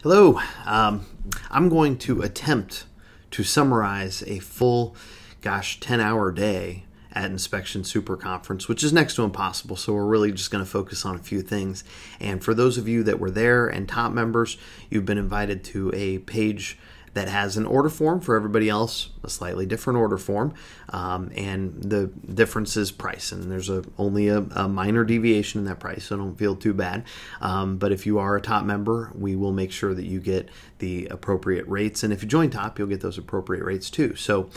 Hello. I'm going to attempt to summarize a full, 10-hour day at Inspection Super Conference, which is next to impossible, so we're really just going to focus on a few things. And for those of you that were there and top members, you've been invited to a page that has an order form. For everybody else, a slightly different order form, and the difference is price, and there's only a minor deviation in that price, so don't feel too bad. But if you are a top member, we will make sure that you get the appropriate rates, and if you join top, you'll get those appropriate rates too. So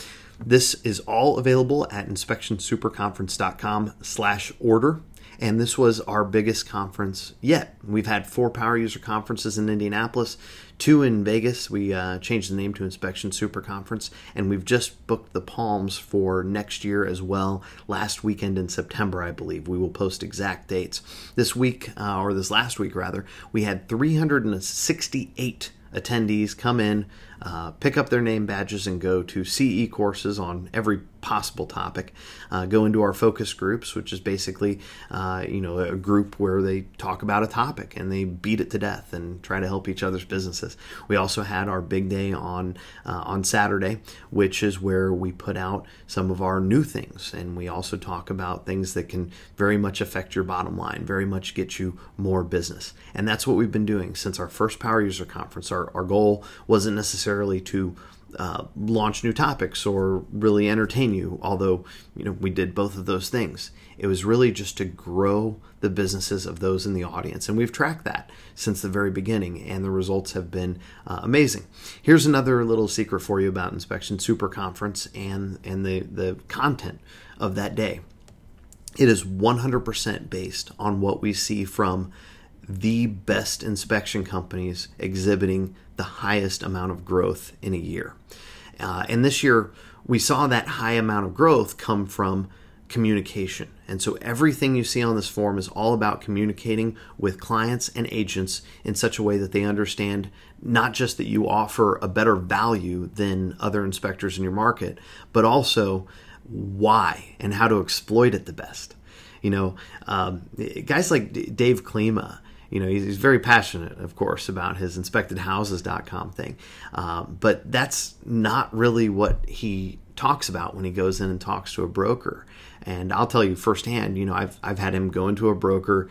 this is all available at inspectionsuperconference.com/order. And this was our biggest conference yet. We've had 4 power user conferences in Indianapolis, 2 in Vegas. We changed the name to Inspection Super Conference, and we've just booked the Palms for next year as well. Last weekend in September, I believe. We will post exact dates. This week, or this last week rather, we had 368 attendees come in, pick up their name badges, and go to CE courses on every possible topic. Go into our focus groups, which is basically a group where they talk about a topic and they beat it to death and try to help each other's businesses. We also had our big day on Saturday, which is where we put out some of our new things, and we also talk about things that can very much affect your bottom line, very much get you more business. And that's what we've been doing since our first Power User Conference. Our goal wasn't necessarily to launch new topics or really entertain you, although we did both of those things. It was really just to grow the businesses of those in the audience, and we've tracked that since the very beginning, and the results have been amazing. Here's another little secret for you about Inspection Super Conference and the content of that day. It is 100% based on what we see from the best inspection companies exhibiting the highest amount of growth in a year. And this year, we saw that high amount of growth come from communication. And so everything you see on this form is all about communicating with clients and agents in such a way that they understand not just that you offer a better value than other inspectors in your market, but also why and how to exploit it the best. Guys like Dave Klima, he's very passionate, of course, about his inspectedhouses.com thing. But that's not really what he talks about when he goes in and talks to a broker. And I'll tell you firsthand, I've had him go into a broker,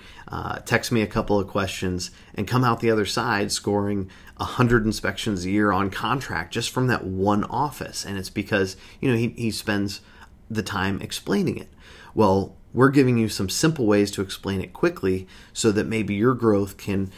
text me a couple of questions, and come out the other side scoring 100 inspections a year on contract just from that one office. And it's because, he spends the time explaining it. Well, we're giving you some simple ways to explain it quickly so that maybe your growth can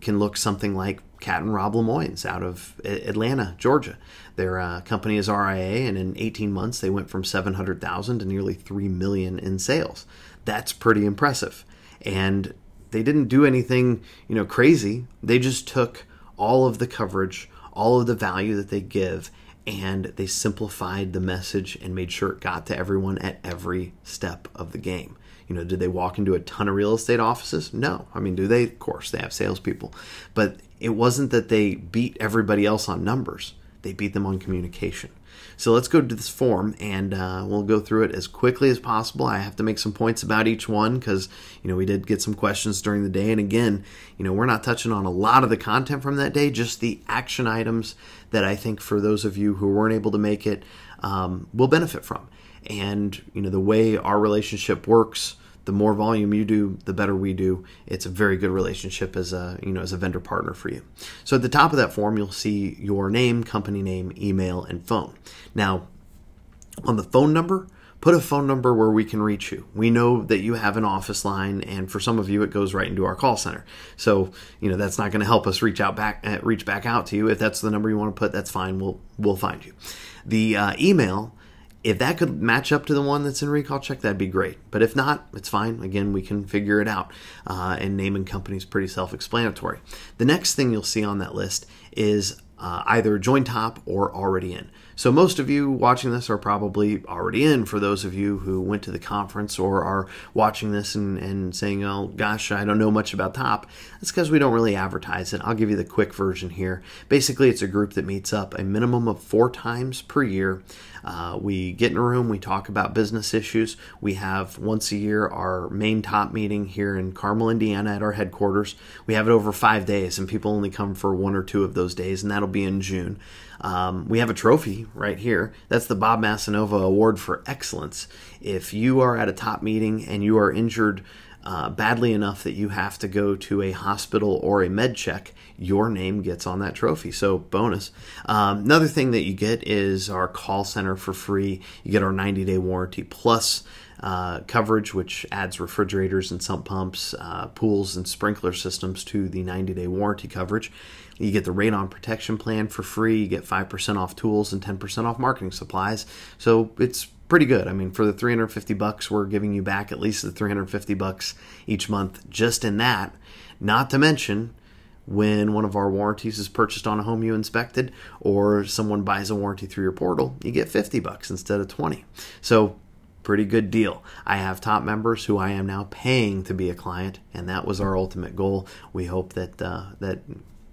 look something like Cat and Rob Lemoyne's out of Atlanta, Georgia. Their company is RIA, and in 18 months they went from $700,000 to nearly $3 million in sales. That's pretty impressive. And they didn't do anything, crazy. They just took all of the coverage, all of the value that they give, and they simplified the message and made sure it got to everyone at every step of the game. Did they walk into a ton of real estate offices? No. Do they? Of course, they have salespeople. But it wasn't that they beat everybody else on numbers. They beat them on communication. So let's go to this form, and we'll go through it as quickly as possible. I have to make some points about each one because, we did get some questions during the day. And again, we're not touching on a lot of the content from that day, just the action items that I think for those of you who weren't able to make it will benefit from. And, the way our relationship works, the more volume you do, the better we do. It's a very good relationship as a vendor partner for you. So at the top of that form, you'll see your name, company name, email, and phone. Now, on the phone number, put a phone number where we can reach you. We know that you have an office line, and for some of you, it goes right into our call center. So, that's not going to help us reach back out to you. If that's the number you want to put, that's fine. We'll find you. The email, if that could match up to the one that's in Recall Check, that'd be great. But if not, it's fine. Again, we can figure it out. And name and company is pretty self-explanatory. The next thing you'll see on that list is either join top or already in. So most of you watching this are probably already in. For those of you who went to the conference or are watching this and saying, oh gosh, I don't know much about TOP, that's because we don't really advertise it. I'll give you the quick version here. Basically, it's a group that meets up a minimum of 4 times per year. We get in a room, we talk about business issues. We have once a year our main TOP meeting here in Carmel, Indiana at our headquarters. We have it over 5 days, and people only come for 1 or 2 of those days, and that'll be in June. We have a trophy right here. That's the Bob Massanova Award for Excellence. If you are at a TOP meeting and you are injured badly enough that you have to go to a hospital or a med check, your name gets on that trophy. So bonus. Another thing that you get is our call center for free. You get our 90-day warranty plus coverage, which adds refrigerators and sump pumps, pools and sprinkler systems to the 90-day warranty coverage. You get the radon protection plan for free. You get 5% off tools and 10% off marketing supplies. So it's pretty good. I mean, for the $350, we're giving you back at least the $350 each month just in that. Not to mention, when one of our warranties is purchased on a home you inspected, or someone buys a warranty through your portal, you get $50 instead of $20. So pretty good deal. I have TOP members who I am now paying to be a client, and that was our ultimate goal. We hope that that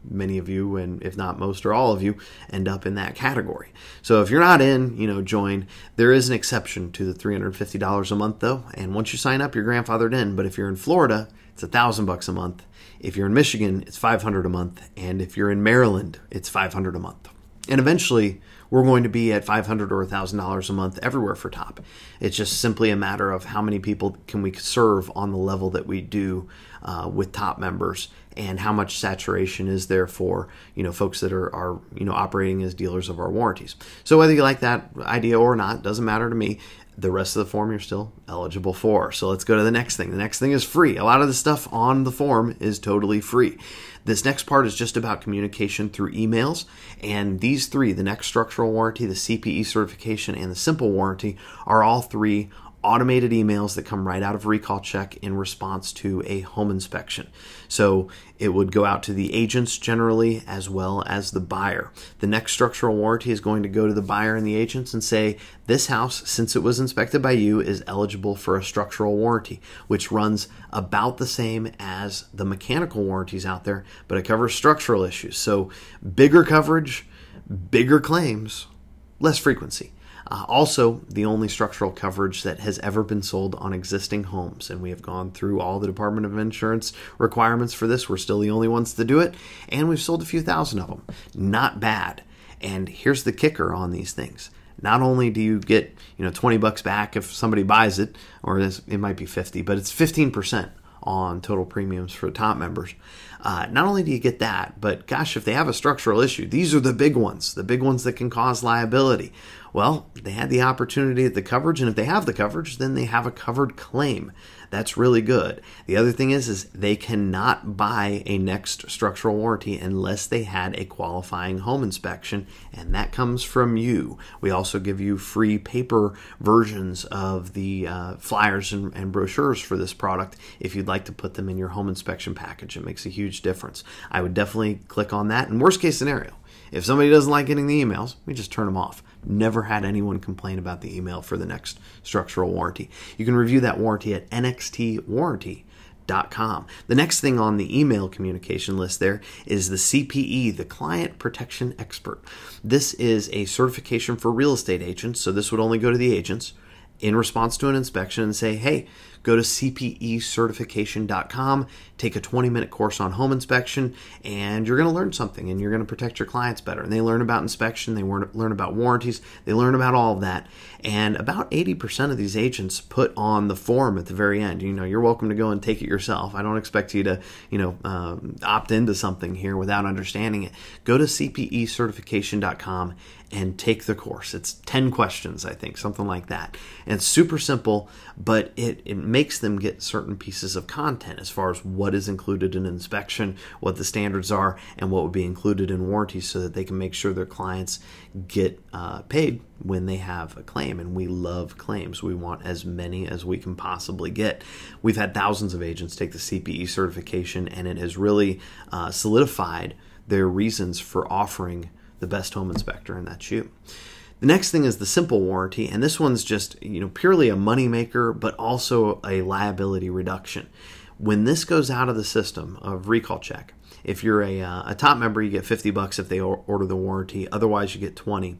many of you, and if not most or all of you, end up in that category. So if you're not in, join. There is an exception to the $350 a month though, and once you sign up, you're grandfathered in. But if you're in Florida, it's $1,000 a month. If you're in Michigan, it's $500 a month, and if you're in Maryland, it's $500 a month. And eventually, we're going to be at $500 or $1,000 a month everywhere for TOP. It's just simply a matter of how many people can we serve on the level that we do with TOP members, and how much saturation is there for folks that are operating as dealers of our warranties. So whether you like that idea or not, doesn't matter to me. The rest of the form you're still eligible for. So let's go to the next thing. The next thing is free. A lot of the stuff on the form is totally free. This next part is just about communication through emails. And these 3, the next structural warranty, the CPE certification, and the simple warranty, are all 3 automated emails that come right out of Recall Check in response to a home inspection. So it would go out to the agents generally as well as the buyer. The next structural warranty is going to go to the buyer and the agents and say, this house, since it was inspected by you, is eligible for a structural warranty, which runs about the same as the mechanical warranties out there, but it covers structural issues. So bigger coverage, bigger claims, less frequency. Also, the only structural coverage that has ever been sold on existing homes. And we have gone through all the Department of Insurance requirements for this. We're still the only ones to do it. And we've sold a few thousand of them. Not bad. And here's the kicker on these things. Not only do you get $20 back if somebody buys it, or it might be 50, but it's 15% on total premiums for TOP members. Not only do you get that, but gosh, if they have a structural issue, these are the big ones that can cause liability. Well, they had the opportunity at the coverage, and if they have the coverage, then they have a covered claim. That's really good. The other thing is they cannot buy a next structural warranty unless they had a qualifying home inspection, and that comes from you. We also give you free paper versions of the flyers and brochures for this product if you'd like to put them in your home inspection package. It makes a huge difference. I would definitely click on that. And worst case scenario, if somebody doesn't like getting the emails, we just turn them off. Never had anyone complain about the email for the next structural warranty. You can review that warranty at nxtwarranty.com. The next thing on the email communication list there is the CPE, the Client Protection Expert. This is a certification for real estate agents, so this would only go to the agents in response to an inspection and say, hey, go to cpecertification.com, take a 20-minute course on home inspection, and you're going to learn something, and you're going to protect your clients better. And they learn about inspection, they learn about warranties, they learn about all of that. And about 80% of these agents put on the form at the very end, you're welcome to go and take it yourself. I don't expect you to, opt into something here without understanding it. Go to cpecertification.com and take the course. It's 10 questions, I think, something like that. And it's super simple, but it makes them get certain pieces of content as far as what is included in inspection, what the standards are, and what would be included in warranty so that they can make sure their clients get paid when they have a claim. And we love claims. We want as many as we can possibly get. We've had thousands of agents take the CPE certification, and it has really solidified their reasons for offering the best home inspector, and that's you. The next thing is the simple warranty, and this one's just purely a moneymaker, but also a liability reduction. When this goes out of the system of Recall Check, if you're a top member, you get $50 if they order the warranty. Otherwise, you get $20.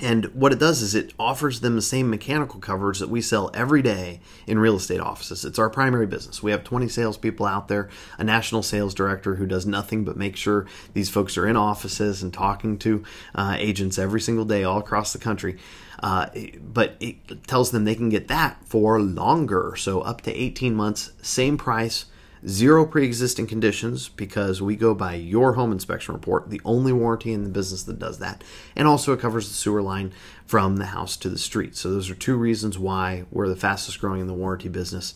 And what it does is it offers them the same mechanical coverage that we sell every day in real estate offices. It's our primary business. We have 20 salespeople out there, a national sales director who does nothing but make sure these folks are in offices and talking to agents every single day all across the country. But it tells them they can get that for longer. So up to 18 months, same price, zero pre-existing conditions, because we go by your home inspection report, the only warranty in the business that does that. And also it covers the sewer line from the house to the street. So those are two reasons why we're the fastest growing in the warranty business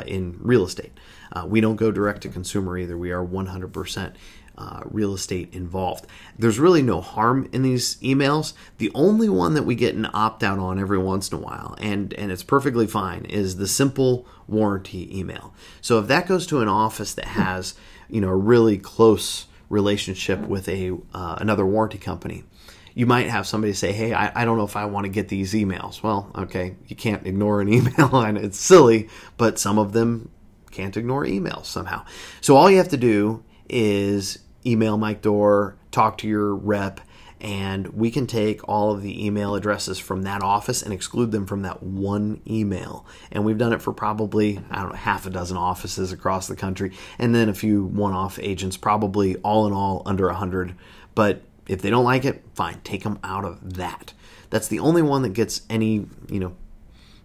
in real estate. We don't go direct to consumer either. We are 100% real estate involved. There's really no harm in these emails. The only one that we get an opt-out on every once in a while, and it's perfectly fine, is the simple warranty email. So if that goes to an office that has a really close relationship with another warranty company, you might have somebody say, hey, I don't know if I want to get these emails. Well, okay, you can't ignore an email, and it's silly, but some of them can't ignore emails somehow. So all you have to do is email Mike Dorr, talk to your rep, and we can take all of the email addresses from that office and exclude them from that one email. And we've done it for probably, half a dozen offices across the country, and then a few one-off agents, probably all in all under 100. But if they don't like it, fine, take them out of that. That's the only one that gets any,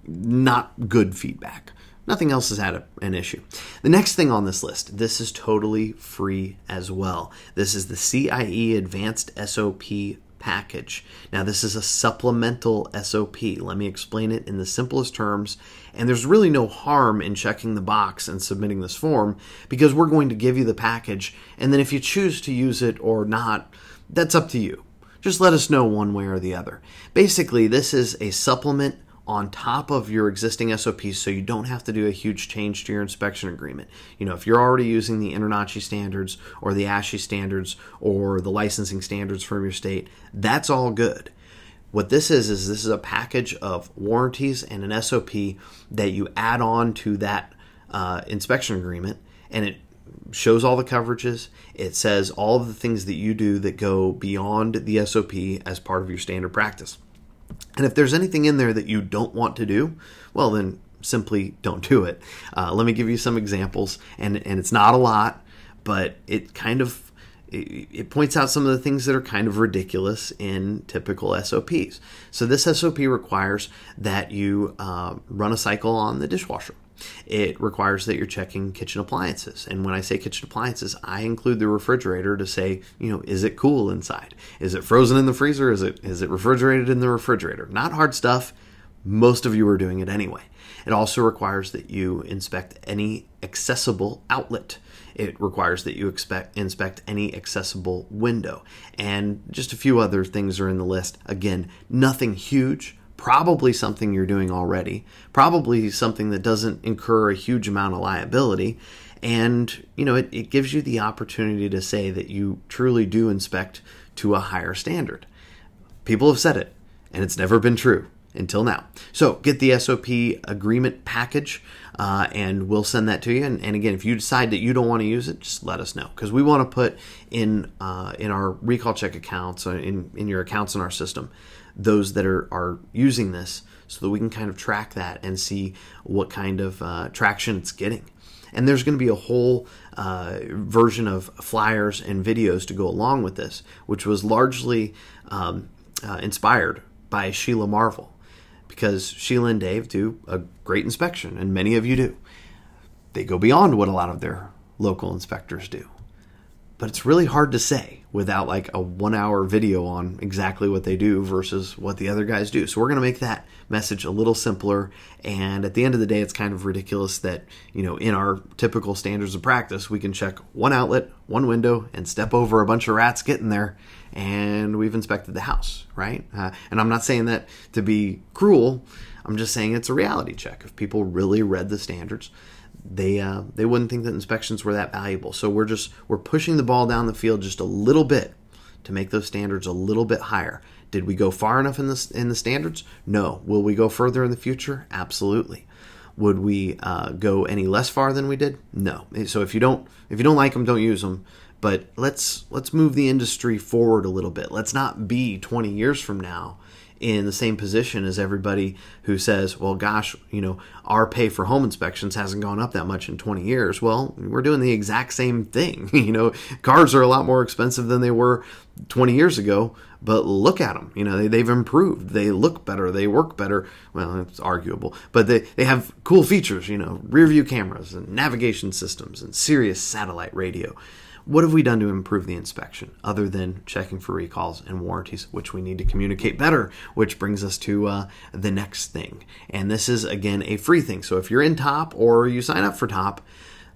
not good feedback. Nothing else has had an issue. The next thing on this list, this is totally free as well. This is the CEI Advanced SOP Package. Now, this is a supplemental SOP. Let me explain it in the simplest terms. And there's really no harm in checking the box and submitting this form, because we're going to give you the package. And then if you choose to use it or not, that's up to you. Just let us know one way or the other. Basically, this is a supplement on top of your existing SOPs, so you don't have to do a huge change to your inspection agreement. If you're already using the InterNACHI standards or the ASHI standards or the licensing standards from your state, that's all good. What this is a package of warranties and an SOP that you add on to that inspection agreement, and it shows all the coverages. It says all of the things that you do that go beyond the SOP as part of your standard practice. And if there's anything in there that you don't want to do, well, then simply don't do it. Let me give you some examples, and it's not a lot, but it points out some of the things that are kind of ridiculous in typical SOPs. So this SOP requires that you run a cycle on the dishwasher. It requires that you're checking kitchen appliances. And when I say kitchen appliances, I include the refrigerator to say, is it cool inside? Is it frozen in the freezer? Is it refrigerated in the refrigerator? Not hard stuff. Most of you are doing it anyway. It also requires that you inspect any accessible outlet. It requires that you inspect any accessible window. And just a few other things are in the list. Again, nothing huge. Probably something you're doing already, probably something that doesn't incur a huge amount of liability, and it gives you the opportunity to say that you truly do inspect to a higher standard. People have said it, and it's never been true until now. So get the SOP agreement package, and we'll send that to you. And again, if you decide that you don't want to use it, just let us know, because we want to put in our Recall Check accounts, in your accounts in our system, those that are using this, so that we can kind of track that and see what kind of traction it's getting. And there's going to be a whole version of flyers and videos to go along with this, which was largely inspired by Sheila Marvel, because Sheila and Dave do a great inspection, and many of you do. They go beyond what a lot of their local inspectors do. But it's really hard to say without like a 1-hour video on exactly what they do versus what the other guys do. So we're going to make that message a little simpler. And at the end of the day, it's kind of ridiculous that, in our typical standards of practice, we can check one outlet, one window, and step over a bunch of rats getting there, and we've inspected the house, right? And I'm not saying that to be cruel. I'm just saying it's a reality check. If people really read the standards, they wouldn't think that inspections were that valuable. So we're pushing the ball down the field just a little bit to make those standards a little bit higher. Did we go far enough in the standards? No. Will we go further in the future? Absolutely. Would we go any less far than we did? No. So if you don't like them, don't use them. But let's move the industry forward a little bit. Let's not be 20 years from now in the same position as everybody who says, well, gosh, our pay for home inspections hasn't gone up that much in 20 years. Well, we're doing the exact same thing. Cars are a lot more expensive than they were 20 years ago, but look at them. They've improved. They look better. They work better. Well, it's arguable, but they have cool features, rear view cameras and navigation systems and Sirius satellite radio. What have we done to improve the inspection other than checking for recalls and warranties, which we need to communicate better, which brings us to the next thing. And this is, again, a free thing. So if you're in TOP or you sign up for TOP,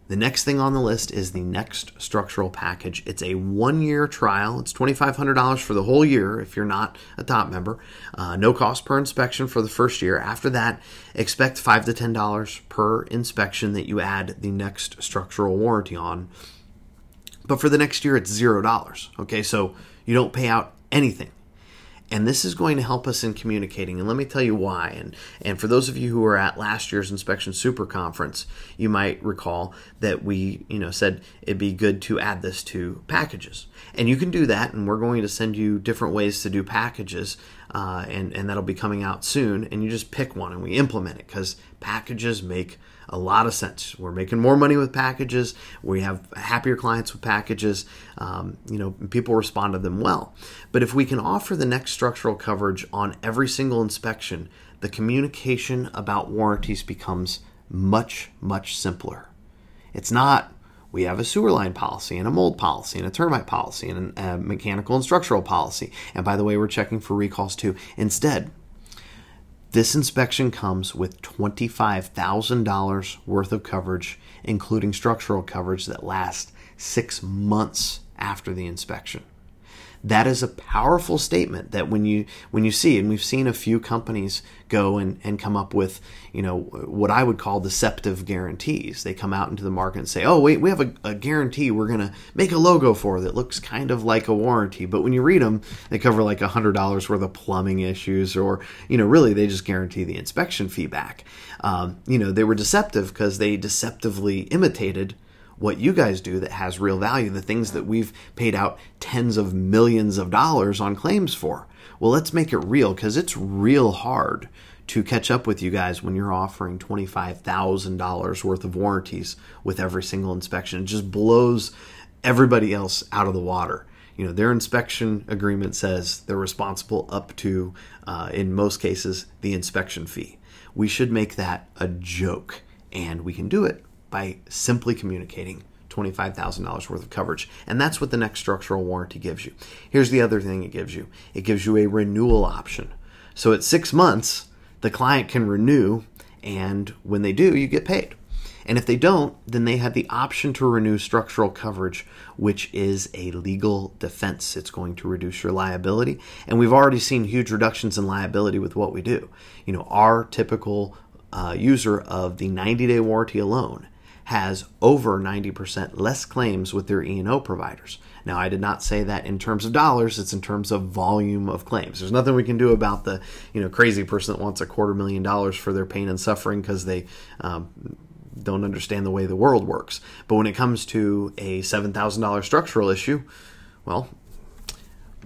the next thing on the list is the Next Structural Package. It's a 1-year trial. It's $2,500 for the whole year if you're not a TOP member. No cost per inspection for the first year. After that, expect $5 to $10 per inspection that you add the Next Structural Warranty on. But for the next year, it's $0. Okay, so you don't pay out anything. And this is going to help us in communicating. And let me tell you why. And for those of you who were at last year's Inspection Super Conference, you might recall that we said it'd be good to add this to packages. And you can do that, and we're going to send you different ways to do packages, and that'll be coming out soon. And you just pick one, and we implement it, because packages make a lot of sense. We're making more money with packages. We have happier clients with packages. People respond to them well. But if we can offer the Next Structural coverage on every single inspection, the communication about warranties becomes much, much simpler. It's not, we have a sewer line policy and a mold policy and a termite policy and a mechanical and structural policy. And by the way, we're checking for recalls too. Instead, this inspection comes with $25,000 worth of coverage, including structural coverage that lasts 6 months after the inspection. That is a powerful statement that when you see, and we've seen a few companies go and come up with, what I would call deceptive guarantees. They come out into the market and say, oh, wait, we have a guarantee we're going to make a logo for that looks kind of like a warranty. But when you read them, they cover like $100 worth of plumbing issues, or, really they just guarantee the inspection fee back. They were deceptive because they deceptively imitated what you guys do that has real value, the things that we've paid out tens of millions of dollars on claims for. Well, let's make it real, because it's real hard to catch up with you guys when you're offering $25,000 worth of warranties with every single inspection. It just blows everybody else out of the water. Their inspection agreement says they're responsible up to, in most cases, the inspection fee. We should make that a joke, and we can do it by simply communicating $25,000 worth of coverage. And that's what the Next Structural Warranty gives you. Here's the other thing it gives you. It gives you a renewal option. So at 6 months, the client can renew, and when they do, you get paid. And if they don't, then they have the option to renew structural coverage, which is a legal defense. It's going to reduce your liability. And we've already seen huge reductions in liability with what we do. Our typical user of the 90-day warranty alone has over 90% less claims with their E&O providers. Now, I did not say that in terms of dollars, it's in terms of volume of claims. There's nothing we can do about the crazy person that wants $250,000 for their pain and suffering because they don't understand the way the world works. But when it comes to a $7,000 structural issue, well,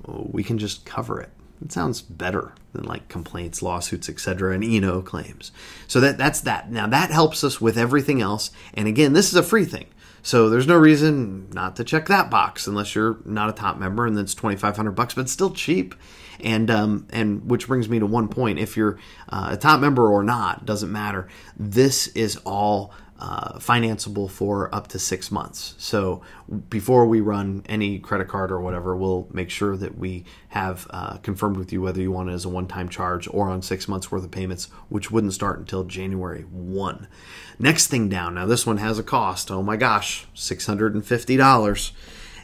we can just cover it. It sounds better than like complaints, lawsuits, etc., and E&O claims. So that's that. Now that helps us with everything else. And again, this is a free thing. So there's no reason not to check that box unless you're not a top member, and that's $2,500, but it's still cheap. And which brings me to one point. If you're a top member or not, doesn't matter. This is all financeable for up to 6 months. So before we run any credit card or whatever, we'll make sure that we have confirmed with you whether you want it as a one-time charge or on 6 months worth of payments, which wouldn't start until January 1. Next thing down. Now this one has a cost. Oh my gosh, $650.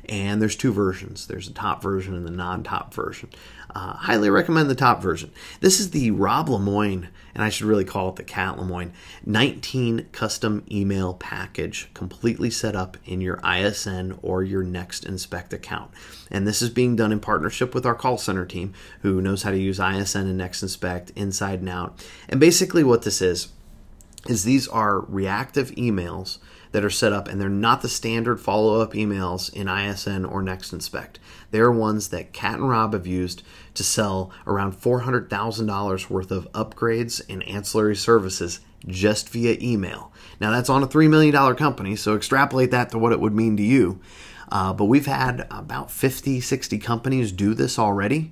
And there's two versions. There's a top version and the non-top version. Highly recommend the top version. This is the Rob Lemoyne, and I should really call it the Cat Lemoyne, 19 custom email package, completely set up in your ISN or your Next Inspect account. And this is being done in partnership with our call center team, who knows how to use ISN and Next Inspect inside and out. And basically what this is these are reactive emails that are set up, and they're not the standard follow-up emails in ISN or Next Inspect. They're ones that Kat and Rob have used to sell around $400,000 worth of upgrades and ancillary services just via email. Now that's on a $3 million company, so extrapolate that to what it would mean to you. But we've had about 50, 60 companies do this already,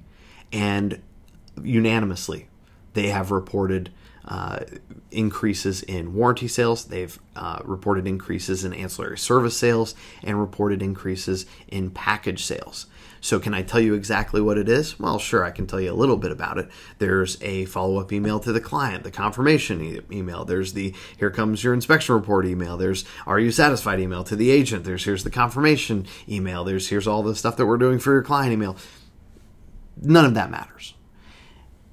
and unanimously they have reported increases in warranty sales. They've reported increases in ancillary service sales and reported increases in package sales. So can I tell you exactly what it is? Well, sure, I can tell you a little bit about it. There's a follow-up email to the client, the confirmation email. There's the here comes your inspection report email. There's are you satisfied email to the agent. Here's the confirmation email. Here's all the stuff that we're doing for your client email. None of that matters.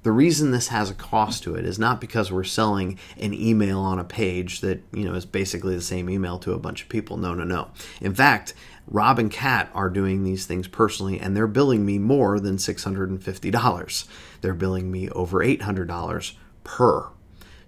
The reason this has a cost to it is not because we're selling an email on a page that, is basically the same email to a bunch of people. No. In fact, Rob and Kat are doing these things personally, and they're billing me more than $650. They're billing me over $800 per.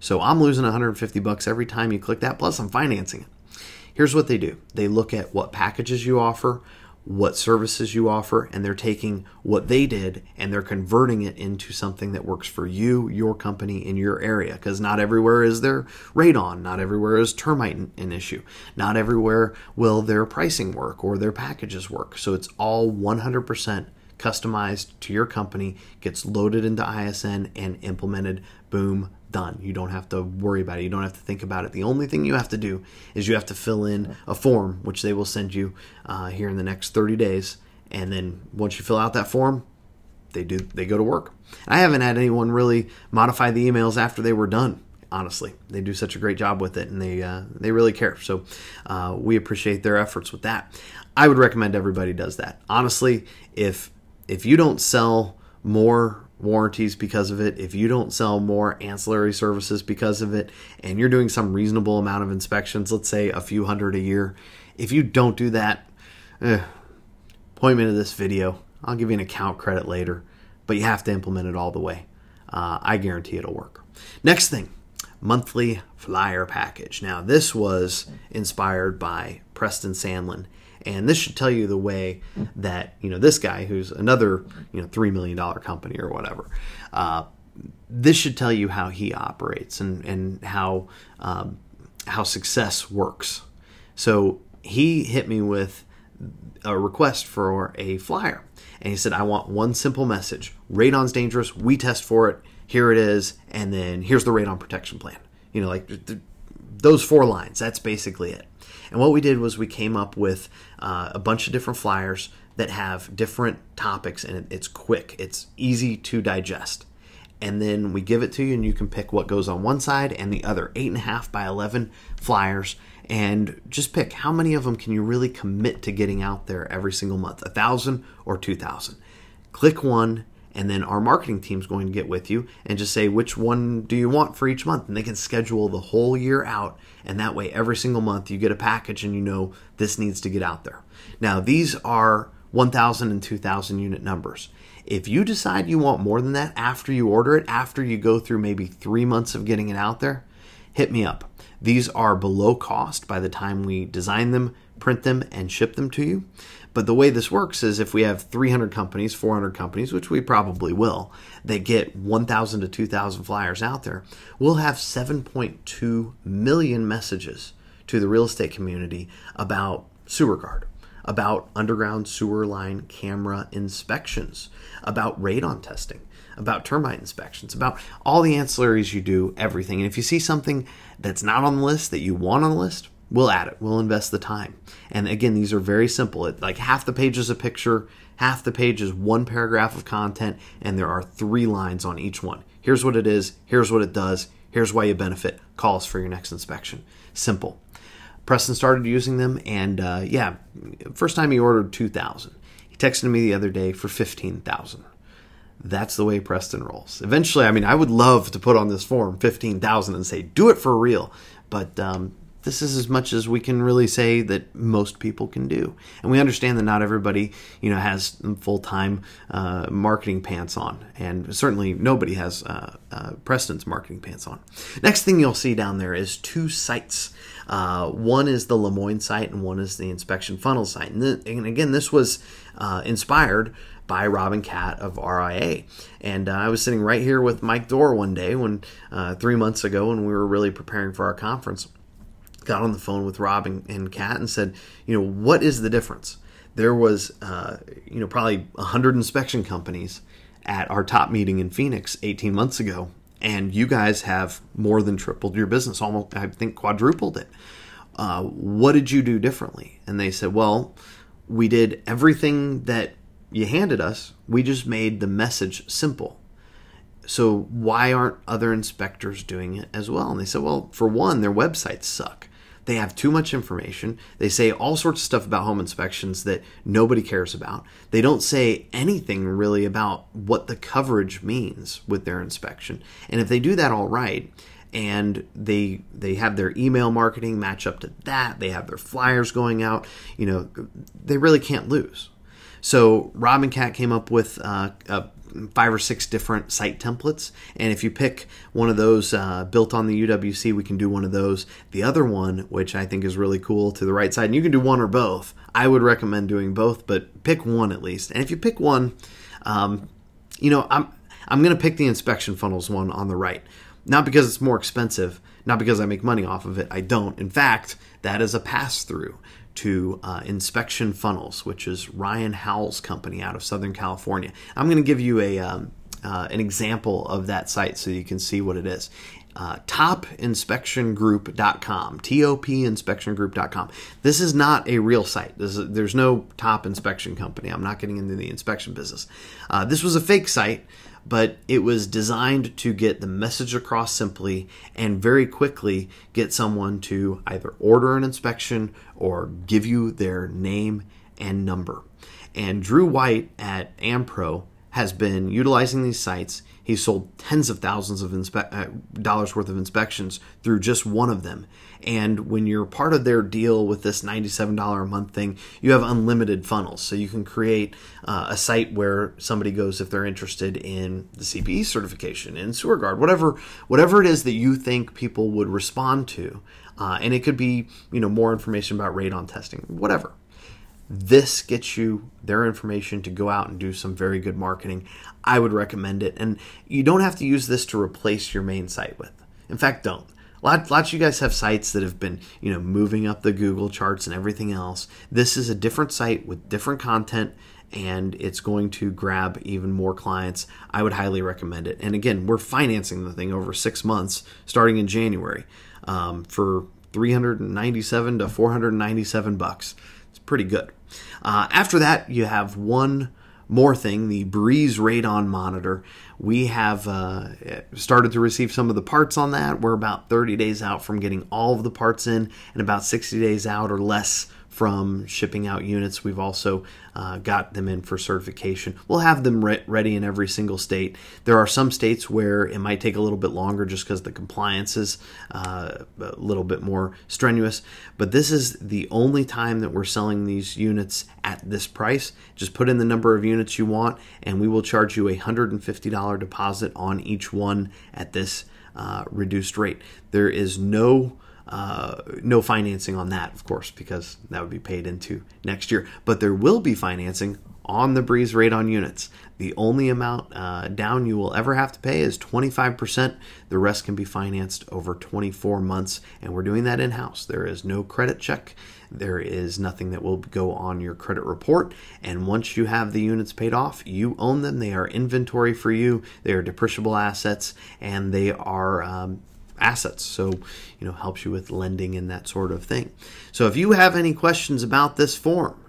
So I'm losing $150 every time you click that, plus I'm financing it. Here's what they do. They look at what packages you offer, what services you offer, and they're taking what they did and they're converting it into something that works for you, your company, in your area. Because not everywhere is there radon, not everywhere is termite an issue, not everywhere will their pricing work or their packages work. So it's all 100% customized to your company, gets loaded into ISN and implemented. Boom, done. You don't have to worry about it. You don't have to think about it. The only thing you have to do is you have to fill in a form, which they will send you here in the next 30 days. And then once you fill out that form, they go to work. I haven't had anyone really modify the emails after they were done. Honestly, they do such a great job with it, and they really care. So we appreciate their efforts with that. I would recommend everybody does that. Honestly, if you don't sell more warranties because of it, if you don't sell more ancillary services because of it, and you're doing some reasonable amount of inspections, let's say a few hundred a year, if you don't do that, point me to this video. I'll give you an account credit later, but you have to implement it all the way. I guarantee it'll work. Next thing, monthly flyer package. Now this was inspired by Preston Sandlin. And this should tell you the way that, this guy who's another, $3 million company or whatever, this should tell you how he operates and how success works. So he hit me with a request for a flyer. And he said, I want one simple message. Radon's dangerous. We test for it. Here it is. And then here's the radon protection plan. Those 4 lines. That's basically it. And what we did was we came up with a bunch of different flyers that have different topics, and it's quick. It's easy to digest. And then we give it to you, and you can pick what goes on one side and the other. 8.5 by 11 flyers, and just pick how many of them can you really commit to getting out there every single month, 1,000 or 2,000. Click one, and then our marketing team's going to get with you and just say, which one do you want for each month? And they can schedule the whole year out. And that way, every single month, you get a package and you know this needs to get out there. Now, these are 1,000 and 2,000 unit numbers. If you decide you want more than that after you order it, after you go through maybe 3 months of getting it out there, hit me up. These are below cost by the time we design them, print them, and ship them to you. But the way this works is if we have 300 companies, 400 companies, which we probably will, that get 1,000 to 2,000 flyers out there, we'll have 7.2 million messages to the real estate community about sewer guard, about underground sewer line camera inspections, about radon testing, about termite inspections, about all the ancillaries you do, everything. And if you see something that's not on the list that you want on the list, we'll add it. We'll invest the time. And again, these are very simple. Like half the page is a picture, half the page is 1 paragraph of content, and there are 3 lines on each one. Here's what it is. Here's what it does. Here's why you benefit. Call us for your next inspection. Simple. Preston started using them, and yeah, first time he ordered 2,000. He texted me the other day for 15,000. That's the way Preston rolls. Eventually, I mean, I would love to put on this form 15,000 and say, do it for real. But this is as much as we can really say that most people can do. And we understand that not everybody, has full-time marketing pants on. And certainly nobody has Preston's marketing pants on. Next thing you'll see down there is 2 sites. One is the Lemoyne site and one is the inspection funnel site. And again, this was inspired by Rob and Kat of RIA. And I was sitting right here with Mike Dorr one day 3 months ago when we were really preparing for our conference. Got on the phone with Rob and Kat and said, what is the difference? There was, probably 100 inspection companies at our top meeting in Phoenix 18 months ago. And you guys have more than tripled your business, almost, I think, quadrupled it. What did you do differently? And they said, well, we did everything that you handed us. We just made the message simple. So why aren't other inspectors doing it as well? And they said, well, for one, their websites suck. They have too much information. They say all sorts of stuff about home inspections that nobody cares about. They don't say anything really about what the coverage means with their inspection. And if they do that all right, and they have their email marketing match up to that, they have their flyers going out, they really can't lose. So Rob and Kat came up with 5 or 6 different site templates. And if you pick one of those built on the UWC, we can do one of those. The other one, which I think is really cool, to the right side, and you can do one or both. I would recommend doing both, but pick one at least. And if you pick one, I'm going to pick the inspection funnels one on the right. Not because it's more expensive, not because I make money off of it. I don't. In fact, that is a pass-through to Inspection Funnels, which is Ryan Howell's company out of Southern California. I'm going to give you an example of that site so you can see what it is. Topinspectiongroup.com, topinspectiongroup.com. This is not a real site. There's no top inspection company. I'm not getting into the inspection business. This was a fake site, but it was designed to get the message across simply and very quickly get someone to either order an inspection or give you their name and number. And Drew White at Ampro has been utilizing these sites. He sold tens of thousands of dollars worth of inspections through just one of them. And when you're part of their deal with this $97 a month thing, you have unlimited funnels. So you can create a site where somebody goes if they're interested in the CPE certification, in SewerGuard, whatever it is that you think people would respond to. And it could be, more information about radon testing, whatever. This gets you their information to go out and do some very good marketing. I would recommend it. And you don't have to use this to replace your main site with. In fact, don't. Lots of you guys have sites that have been, moving up the Google charts and everything else. This is a different site with different content, and it's going to grab even more clients. I would highly recommend it. And again, we're financing the thing over 6 months, starting in January, for $397 to $497. It's pretty good. After that, you have one more thing, the Breeze Radon Monitor. We have started to receive some of the parts on that. We're about 30 days out from getting all of the parts in and about 60 days out or less from shipping out units. We've also got them in for certification. We'll have them ready in every single state. There are some states where it might take a little bit longer just because the compliance is a little bit more strenuous. But this is the only time that we're selling these units at this price. Just put in the number of units you want, and we will charge you a $150 deposit on each one at this reduced rate. There is no financing on that, of course, because that would be paid into next year. But there will be financing on the Breeze Radon units. The only amount down you will ever have to pay is 25%. The rest can be financed over 24 months, and we're doing that in-house. There is no credit check. There is nothing that will go on your credit report. And once you have the units paid off, you own them. They are inventory for you. They are depreciable assets, and they are assets, so helps you with lending and that sort of thing. So if you have any questions about this form,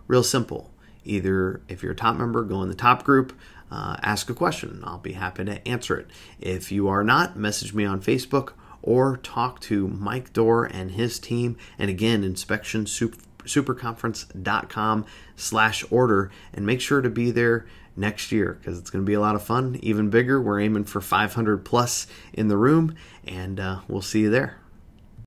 real simple. Either if you're a top member, go in the top group, ask a question. I'll be happy to answer it. If you are not, message me on Facebook or talk to Mike Dorr and his team. And again, inspectionsuperconference.com/order, and make sure to be there next year because it's going to be a lot of fun, even bigger. We're aiming for 500 plus in the room, and we'll see you there.